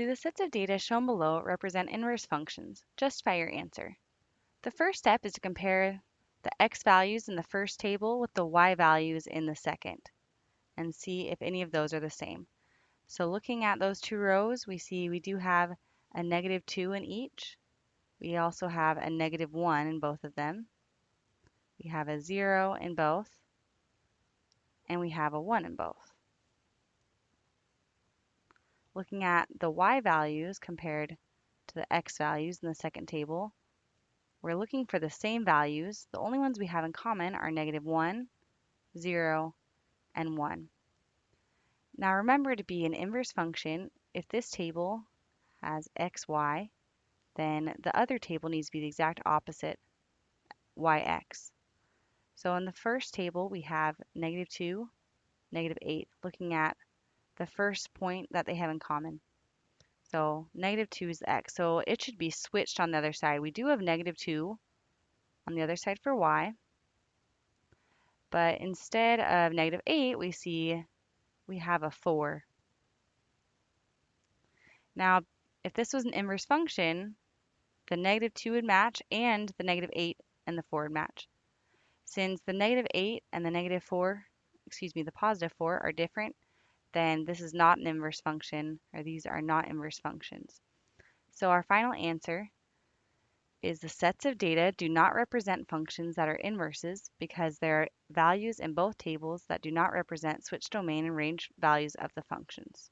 Do the sets of data shown below represent inverse functions? Justify your answer. The first step is to compare the x values in the first table with the y values in the second and see if any of those are the same. So looking at those two rows, we see we do have a -2 in each. We also have a -1 in both of them. We have a 0 in both, and we have a 1 in both. Looking at the y values compared to the x values in the second table, we're looking for the same values. The only ones we have in common are -1, 0, and 1. Now remember, to be an inverse function, if this table has xy, then the other table needs to be the exact opposite, yx. So in the first table, we have -2, -8, looking at the first point that they have in common. So -2 is x, so it should be switched on the other side. We do have -2 on the other side for y, but instead of -8, we see we have a 4. Now, if this was an inverse function, the -2 would match and the -8 and the 4 would match. Since the -8 and the -4, the +4 are different, then this is not an inverse function, or these are not inverse functions. So our final answer is the sets of data do not represent functions that are inverses because there are values in both tables that do not represent switch domain and range values of the functions.